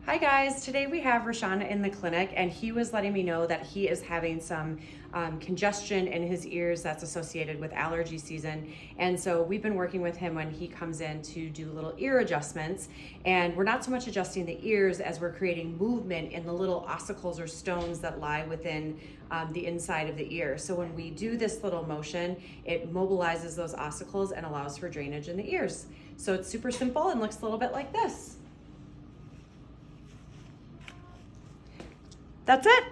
Hi guys, today we have Rashawn in the clinic and he was letting me know that he is having some congestion in his ears that's associated with allergy season. And so we've been working with him when he comes in to do little ear adjustments. And we're not so much adjusting the ears as we're creating movement in the little ossicles or stones that lie within the inside of the ear. So when we do this little motion, it mobilizes those ossicles and allows for drainage in the ears. So it's super simple and looks a little bit like this. That's it.